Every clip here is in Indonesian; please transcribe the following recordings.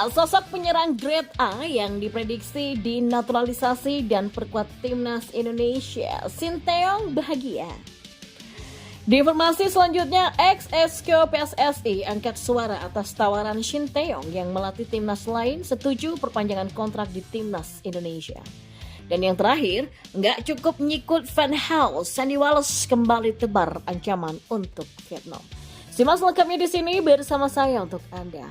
Ya, sosok penyerang grade A yang diprediksi dinaturalisasi dan perkuat timnas Indonesia, Sinteyong bahagia. Di informasi selanjutnya, ex-Esko PSSI angkat suara atas tawaran Sinteyong yang melatih timnas lain setuju perpanjangan kontrak di timnas Indonesia. Dan yang terakhir, nggak cukup nyikut fan house, Sandy Wallace kembali tebar ancaman untuk Vietnam. Simak selengkapnya di sini bersama saya untuk Anda.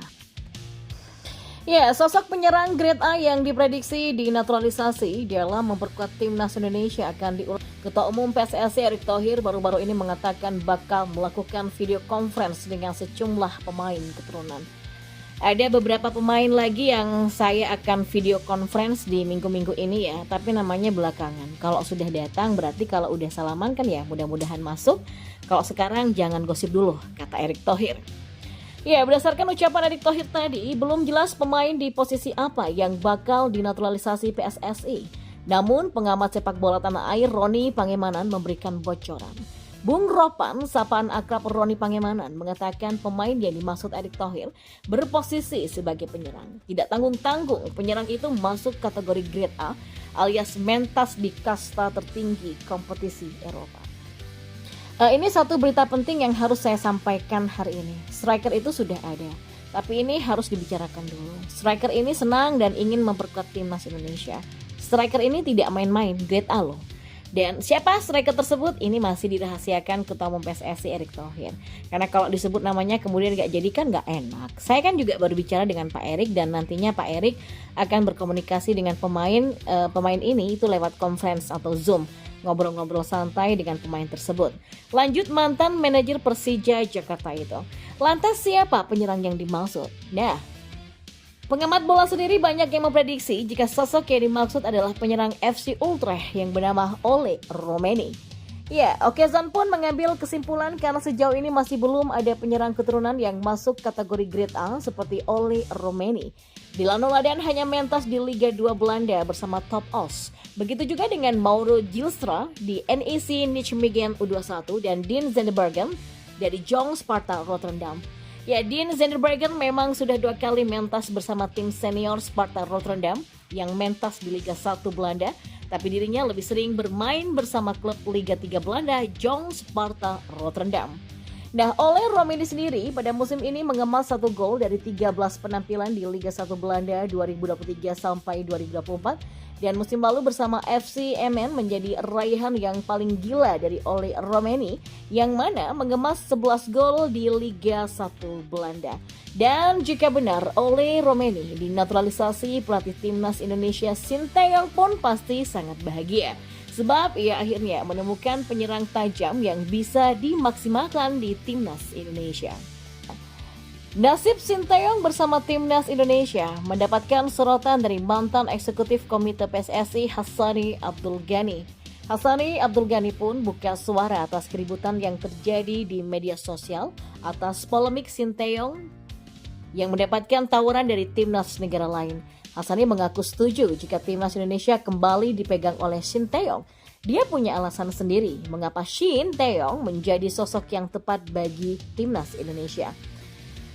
Ya, sosok penyerang grade A yang diprediksi dinaturalisasi dalam memperkuat timnas Indonesia akan diulang. Ketua Umum PSSI Erick Thohir baru-baru ini mengatakan bakal melakukan video conference dengan sejumlah pemain keturunan. Ada beberapa pemain lagi yang saya akan video conference di minggu-minggu ini ya, tapi namanya belakangan. Kalau sudah datang berarti kalau udah salaman kan ya mudah-mudahan masuk. Kalau sekarang jangan gosip dulu, kata Erick Thohir. Ya, berdasarkan ucapan Erick Thohir tadi, belum jelas pemain di posisi apa yang bakal dinaturalisasi PSSI. Namun, pengamat sepak bola tanah air Roni Pangemanan memberikan bocoran. Bung Ropan, sapaan akrab Roni Pangemanan, mengatakan pemain yang dimaksud Erick Thohir berposisi sebagai penyerang. Tidak tanggung-tanggung, penyerang itu masuk kategori grade A alias mentas di kasta tertinggi kompetisi Eropa. Ini satu berita penting yang harus saya sampaikan hari ini. Striker itu sudah ada, tapi ini harus dibicarakan dulu. Striker ini senang dan ingin memperkuat timnas Indonesia. Striker ini tidak main-main, grade A loh. Dan siapa striker tersebut? Ini masih dirahasiakan Ketua Umum PSSI Erick Thohir. Karena kalau disebut namanya kemudian gak jadi kan gak enak. Saya kan juga baru bicara dengan Pak Erick dan nantinya Pak Erick akan berkomunikasi dengan pemain ini itu lewat conference atau Zoom. Ngobrol-ngobrol santai dengan pemain tersebut. Lanjut, mantan manajer Persija Jakarta itu. Lantas siapa penyerang yang dimaksud? Nah, pengamat bola sendiri banyak yang memprediksi jika sosok yang dimaksud adalah penyerang FC Utrecht yang bernama Ole Romeni. Ya, Okezan pun mengambil kesimpulan karena sejauh ini masih belum ada penyerang keturunan yang masuk kategori grade A seperti Ole Romeni. Dilan Oladan hanya mentas di Liga 2 Belanda bersama Top Os. Begitu juga dengan Mauro Gilstra di NEC Nijmegen U21 dan Dean Zenderbergen dari Jong Sparta Rotterdam. Ya, Dean Zenderbergen memang sudah 2 kali mentas bersama tim senior Sparta Rotterdam yang mentas di Liga 1 Belanda, tapi dirinya lebih sering bermain bersama klub Liga 3 Belanda, Jong Sparta Rotterdam. Nah, Ole Romeni sendiri pada musim ini mengemas 1 gol dari 13 penampilan di Liga 1 Belanda 2023 sampai 2024. Dan musim lalu bersama FC Emmen menjadi raihan yang paling gila dari Ole Romeni yang mana mengemas 11 gol di Liga 1 Belanda. Dan jika benar Ole Romeni dinaturalisasi, pelatih timnas Indonesia Sinteyong pun pasti sangat bahagia. Sebab ia akhirnya menemukan penyerang tajam yang bisa dimaksimalkan di timnas Indonesia. Nasib Sinteyong bersama timnas Indonesia mendapatkan sorotan dari mantan eksekutif komite PSSI Hassani Abdul Ghani. Hassani Abdul Ghani pun buka suara atas keributan yang terjadi di media sosial atas polemik Sinteyong yang mendapatkan tawaran dari timnas negara lain. Hassani mengaku setuju jika timnas Indonesia kembali dipegang oleh Sinteyong. Dia punya alasan sendiri mengapa Sinteyong menjadi sosok yang tepat bagi timnas Indonesia.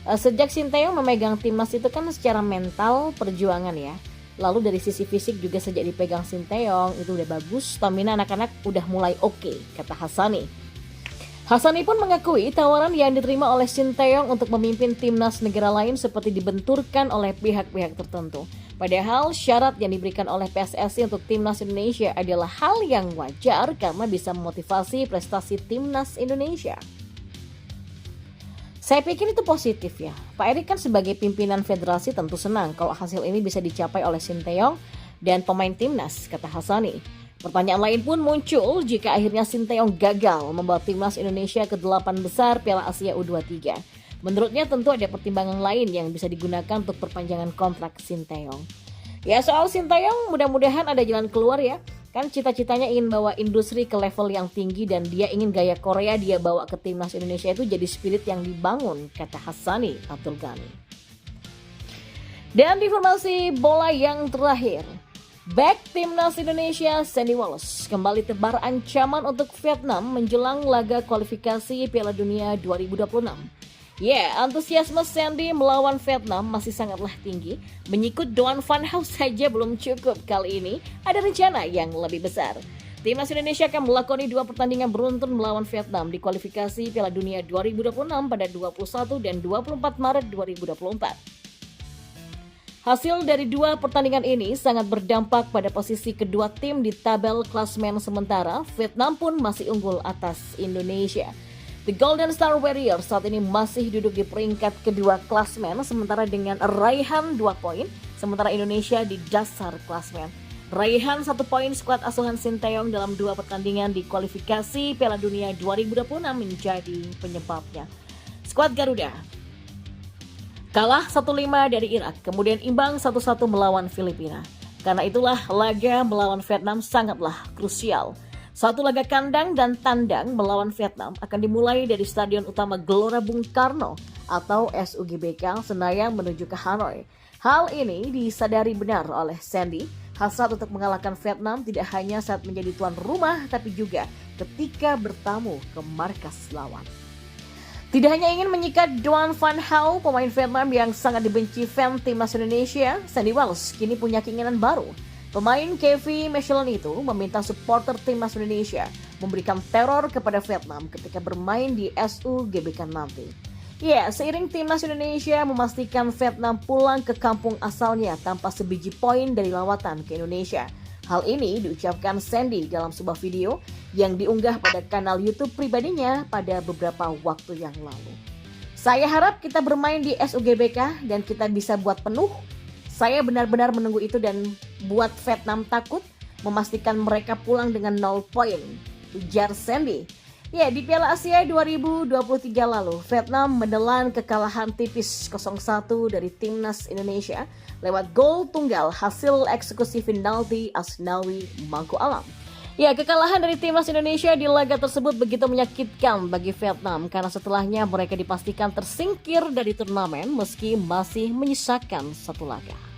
Sejak Sinteyong memegang timnas itu kan secara mental perjuangan ya. Lalu dari sisi fisik juga sejak dipegang Sinteyong itu udah bagus, stamina anak-anak udah mulai oke, kata Hassani. Hassani pun mengakui tawaran yang diterima oleh Sinteyong untuk memimpin timnas negara lain seperti dibenturkan oleh pihak-pihak tertentu. Padahal syarat yang diberikan oleh PSSI untuk timnas Indonesia adalah hal yang wajar karena bisa memotivasi prestasi timnas Indonesia. Saya pikir itu positif ya. Pak Erick kan sebagai pimpinan federasi tentu senang kalau hasil ini bisa dicapai oleh Sinteyong dan pemain timnas, kata Hassani. Pertanyaan lain pun muncul jika akhirnya Sinteyong gagal membawa timnas Indonesia ke 8 besar Piala Asia U23. Menurutnya tentu ada pertimbangan lain yang bisa digunakan untuk perpanjangan kontrak Sinteyong. Ya, soal Sinteyong mudah-mudahan ada jalan keluar ya. Kan cita-citanya ingin bawa industri ke level yang tinggi dan dia ingin gaya Korea dia bawa ke timnas Indonesia itu jadi spirit yang dibangun, kata Hassani Abdul Ghani. Dan informasi bola yang terakhir, back timnas Indonesia Sandy Wallace kembali tebar ancaman untuk Vietnam menjelang laga kualifikasi Piala Dunia 2026. Ya, antusiasme Sandy melawan Vietnam masih sangatlah tinggi. Menyikut Doan Van Hau saja belum cukup, kali ini ada rencana yang lebih besar. Timnas Indonesia akan melakoni 2 pertandingan beruntun melawan Vietnam di kualifikasi Piala Dunia 2026 pada 21 dan 24 Maret 2024. Hasil dari 2 pertandingan ini sangat berdampak pada posisi kedua tim di tabel klasmen sementara. Vietnam pun masih unggul atas Indonesia. The Golden Star Warriors saat ini masih duduk di peringkat kedua klasmen sementara dengan raihan 2 poin, sementara Indonesia di dasar klasmen. Raihan 1 poin skuad asuhan Sinteyong dalam 2 pertandingan di kualifikasi Piala Dunia 2026 menjadi penyebabnya. Skuad Garuda kalah 1-5 dari Irak, kemudian imbang 1-1 melawan Filipina. Karena itulah laga melawan Vietnam sangatlah krusial. 1 laga kandang dan tandang melawan Vietnam akan dimulai dari Stadion Utama Gelora Bung Karno atau SUGBK Senayan menuju ke Hanoi. Hal ini disadari benar oleh Sandy. Hasrat untuk mengalahkan Vietnam tidak hanya saat menjadi tuan rumah, tapi juga ketika bertamu ke markas lawan. Tidak hanya ingin menyikat Doan Van Hau, pemain Vietnam yang sangat dibenci fan timnas Indonesia, Sandy Wells kini punya keinginan baru. Pemain Kevin Michelin itu meminta supporter timnas Indonesia memberikan teror kepada Vietnam ketika bermain di SUGBK nanti. Ya, seiring timnas Indonesia memastikan Vietnam pulang ke kampung asalnya tanpa sebiji poin dari lawatan ke Indonesia. Hal ini diucapkan Sandy dalam sebuah video yang diunggah pada kanal YouTube pribadinya pada beberapa waktu yang lalu. Saya harap kita bermain di SUGBK dan kita bisa buat penuh. Saya benar-benar menunggu itu dan buat Vietnam takut, memastikan mereka pulang dengan 0 poin, ujar Sandy. Ya, di Piala Asia 2023 lalu, Vietnam menelan kekalahan tipis 0-1 dari timnas Indonesia lewat gol tunggal hasil eksekusi penalti Asnawi Mangku Alam. Ya, kekalahan dari timnas Indonesia di laga tersebut begitu menyakitkan bagi Vietnam karena setelahnya mereka dipastikan tersingkir dari turnamen meski masih menyisakan 1 laga.